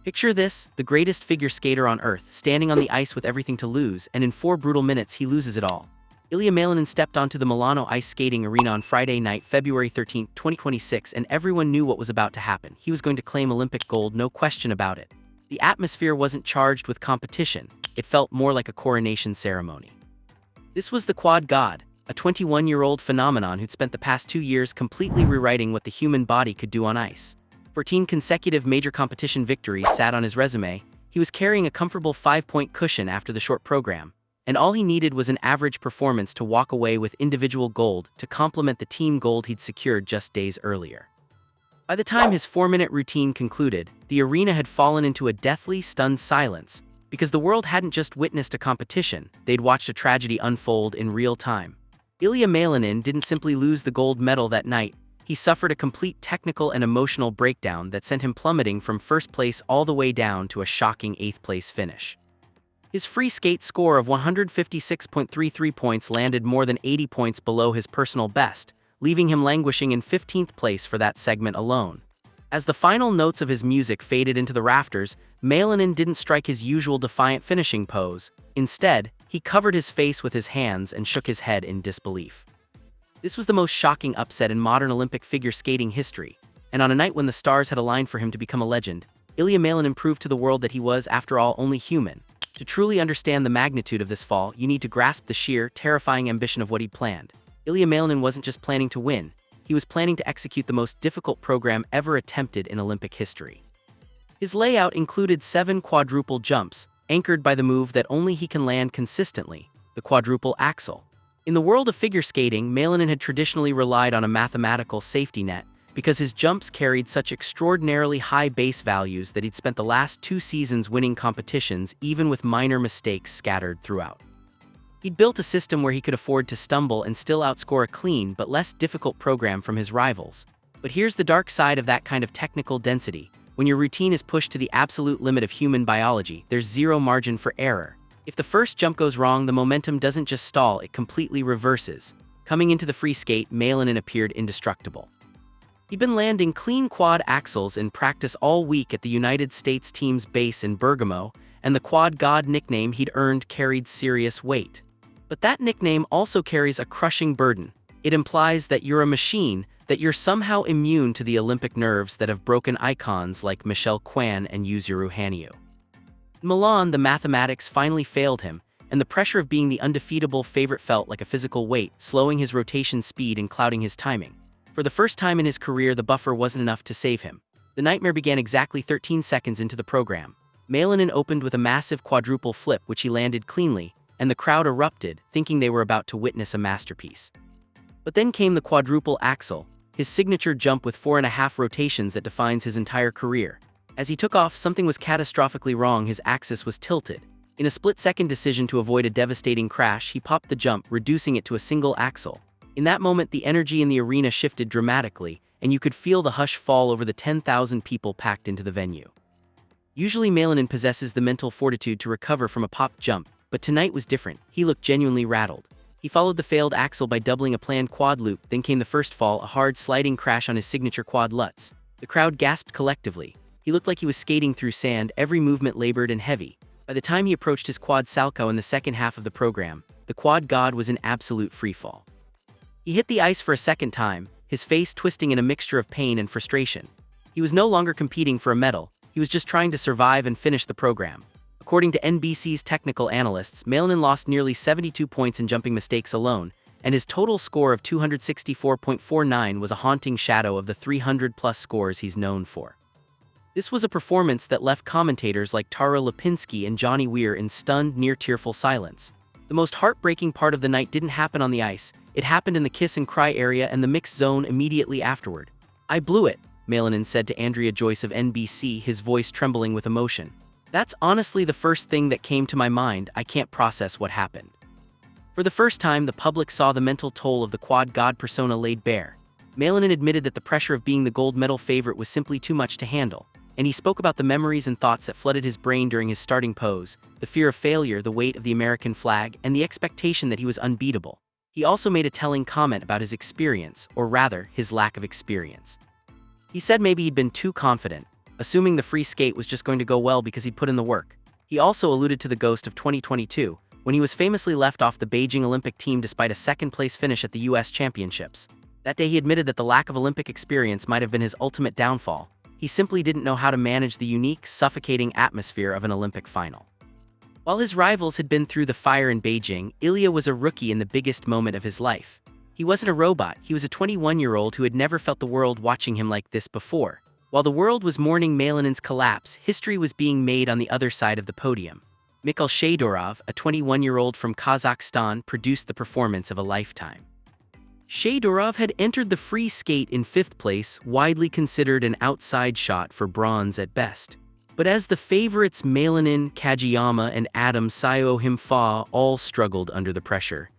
Picture this, the greatest figure skater on earth, standing on the ice with everything to lose, and in 4 brutal minutes he loses it all. Ilia Malinin stepped onto the Milano ice skating arena on Friday night, February 13, 2026, and everyone knew what was about to happen. He was going to claim Olympic gold, no question about it. The atmosphere wasn't charged with competition. It felt more like a coronation ceremony. This was the Quad God, a 21-year-old phenomenon who'd spent the past 2 years completely rewriting what the human body could do on ice. 14 consecutive major competition victories sat on his resume. He was carrying a comfortable 5-point cushion after the short program, and all he needed was an average performance to walk away with individual gold to complement the team gold he'd secured just days earlier. By the time his 4-minute routine concluded, the arena had fallen into a deathly, stunned silence, because the world hadn't just witnessed a competition, they'd watched a tragedy unfold in real time. Ilia Malinin didn't simply lose the gold medal that night, he suffered a complete technical and emotional breakdown that sent him plummeting from first place all the way down to a shocking 8th place finish. His free skate score of 156.33 points landed more than 80 points below his personal best, leaving him languishing in 15th place for that segment alone. As the final notes of his music faded into the rafters, Malinin didn't strike his usual defiant finishing pose. Instead, he covered his face with his hands and shook his head in disbelief. This was the most shocking upset in modern Olympic figure skating history, and on a night when the stars had aligned for him to become a legend, Ilia Malinin proved to the world that he was, after all, only human. To truly understand the magnitude of this fall, you need to grasp the sheer, terrifying ambition of what he'd planned. Ilia Malinin wasn't just planning to win, he was planning to execute the most difficult program ever attempted in Olympic history. His layout included 7 quadruple jumps, anchored by the move that only he can land consistently, the quadruple axel. In the world of figure skating, Malinin had traditionally relied on a mathematical safety net, because his jumps carried such extraordinarily high base values that he'd spent the last 2 seasons winning competitions even with minor mistakes scattered throughout. He'd built a system where he could afford to stumble and still outscore a clean but less difficult program from his rivals. But here's the dark side of that kind of technical density. When your routine is pushed to the absolute limit of human biology, there's zero margin for error. If the first jump goes wrong, the momentum doesn't just stall, it completely reverses. Coming into the free skate, Malinin appeared indestructible. He'd been landing clean quad axels in practice all week at the United States team's base in Bergamo, and the Quad God nickname he'd earned carried serious weight. But that nickname also carries a crushing burden. It implies that you're a machine, that you're somehow immune to the Olympic nerves that have broken icons like Michel Kwan and Yuzuru Hanyu. In Milan, the mathematics finally failed him, and the pressure of being the undefeatable favorite felt like a physical weight, slowing his rotation speed and clouding his timing. For the first time in his career, the buffer wasn't enough to save him. The nightmare began exactly 13 seconds into the program. Malinin opened with a massive quadruple flip which he landed cleanly, and the crowd erupted, thinking they were about to witness a masterpiece. But then came the quadruple axel, his signature jump with 4.5 rotations that defines his entire career. As he took off, something was catastrophically wrong. His axis was tilted. In a split-second decision to avoid a devastating crash, he popped the jump, reducing it to a single axel. In that moment, the energy in the arena shifted dramatically, and you could feel the hush fall over the 10,000 people packed into the venue. Usually Malinin possesses the mental fortitude to recover from a popped jump, but tonight was different. He looked genuinely rattled. He followed the failed axel by doubling a planned quad loop, then came the first fall, a hard sliding crash on his signature quad lutz. The crowd gasped collectively. He looked like he was skating through sand, every movement labored and heavy. By the time he approached his quad salchow in the second half of the program, the Quad God was in absolute freefall. He hit the ice for a second time, his face twisting in a mixture of pain and frustration. He was no longer competing for a medal, he was just trying to survive and finish the program. According to NBC's technical analysts, Malinin lost nearly 72 points in jumping mistakes alone, and his total score of 264.49 was a haunting shadow of the 300-plus scores he's known for. This was a performance that left commentators like Tara Lipinski and Johnny Weir in stunned, near-tearful silence. The most heartbreaking part of the night didn't happen on the ice, it happened in the kiss and cry area and the mixed zone immediately afterward. "I blew it," Malinin said to Andrea Joyce of NBC, his voice trembling with emotion. "That's honestly the first thing that came to my mind. I can't process what happened." For the first time, the public saw the mental toll of the Quad God persona laid bare. Malinin admitted that the pressure of being the gold medal favorite was simply too much to handle, and he spoke about the memories and thoughts that flooded his brain during his starting pose, the fear of failure, the weight of the American flag, and the expectation that he was unbeatable. He also made a telling comment about his experience, or rather, his lack of experience. He said maybe he'd been too confident, assuming the free skate was just going to go well because he'd put in the work. He also alluded to the ghost of 2022, when he was famously left off the Beijing Olympic team despite a second-place finish at the US Championships. That day he admitted that the lack of Olympic experience might have been his ultimate downfall. He simply didn't know how to manage the unique, suffocating atmosphere of an Olympic final. While his rivals had been through the fire in Beijing, Ilia was a rookie in the biggest moment of his life. He wasn't a robot, he was a 21-year-old who had never felt the world watching him like this before. While the world was mourning Malinin's collapse, history was being made on the other side of the podium. Mikhail Shaydorov, a 21-year-old from Kazakhstan, produced the performance of a lifetime. Shaydorov had entered the free skate in 5th place, widely considered an outside shot for bronze at best. But as the favorites Malinin, Kagiyama, and Adam Himfa all struggled under the pressure,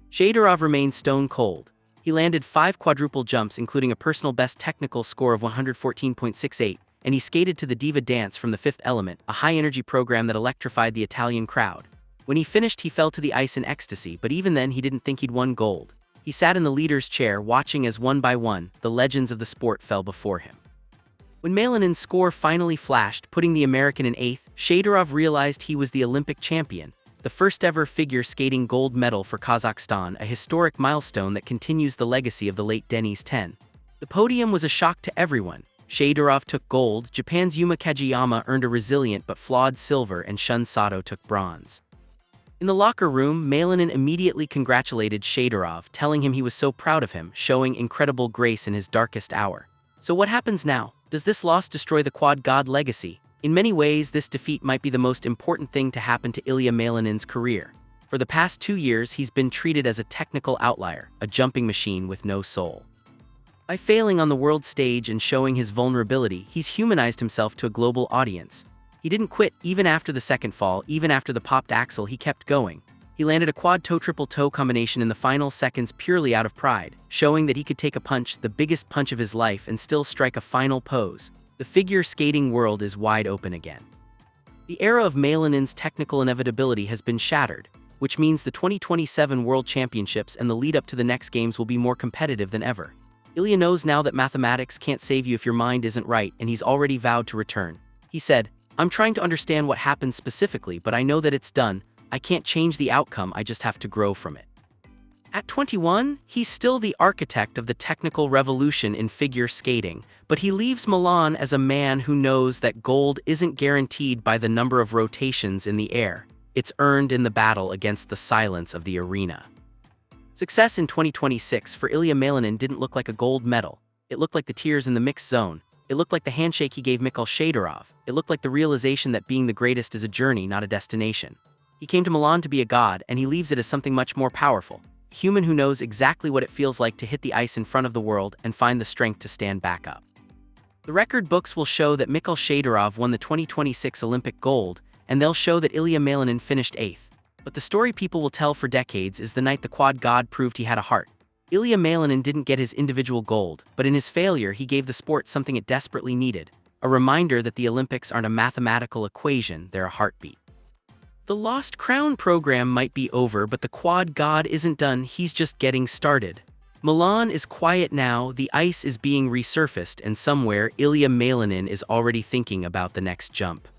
Shaydorov remained stone cold. He landed 5 quadruple jumps, including a personal best technical score of 114.68, and he skated to the diva dance from the Fifth Element, a high-energy program that electrified the Italian crowd. When he finished, he fell to the ice in ecstasy, but even then he didn't think he'd won gold. He sat in the leader's chair, watching as one by one, the legends of the sport fell before him. When Malinin's score finally flashed, putting the American in 8th, Shaydorov realized he was the Olympic champion, the first-ever figure skating gold medal for Kazakhstan, a historic milestone that continues the legacy of the late Denis 10. The podium was a shock to everyone. Shaydorov took gold, Japan's Yuma Kagiyama earned a resilient but flawed silver, and Shun Sato took bronze. In the locker room, Malinin immediately congratulated Shaydorov, telling him he was so proud of him, showing incredible grace in his darkest hour. So what happens now? Does this loss destroy the quad god legacy? In many ways, this defeat might be the most important thing to happen to Ilia Malinin's career. For the past 2 years, he's been treated as a technical outlier, a jumping machine with no soul. By failing on the world stage and showing his vulnerability, he's humanized himself to a global audience. He didn't quit even after the second fall, even after the popped axle, he kept going. He landed a quad toe triple toe combination in the final seconds purely out of pride, showing that he could take a punch, the biggest punch of his life, and still strike a final pose. The figure skating world is wide open again. The era of Malinin's technical inevitability has been shattered, which means the 2027 World Championships and the lead-up to the next games will be more competitive than ever. Ilia knows now that mathematics can't save you if your mind isn't right, and he's already vowed to return. He said, "I'm trying to understand what happened specifically, but I know that it's done. I can't change the outcome, I just have to grow from it." At 21, he's still the architect of the technical revolution in figure skating, but he leaves Milan as a man who knows that gold isn't guaranteed by the number of rotations in the air. It's earned in the battle against the silence of the arena. Success in 2026 for Ilia Malinin didn't look like a gold medal. It looked like the tears in the mixed zone. It looked like the handshake he gave Mikhail Shaydorov. It looked like the realization that being the greatest is a journey, not a destination. He came to Milan to be a god, and he leaves it as something much more powerful. A human who knows exactly what it feels like to hit the ice in front of the world and find the strength to stand back up. The record books will show that Mikhail Shaydorov won the 2026 Olympic gold, and they'll show that Ilia Malinin finished 8th. But the story people will tell for decades is the night the quad god proved he had a heart. Ilia Malinin didn't get his individual gold, but in his failure he gave the sport something it desperately needed, a reminder that the Olympics aren't a mathematical equation, they're a heartbeat. The Lost Crown program might be over, but the quad god isn't done, he's just getting started. Milan is quiet now, the ice is being resurfaced, and somewhere Ilia Malinin is already thinking about the next jump.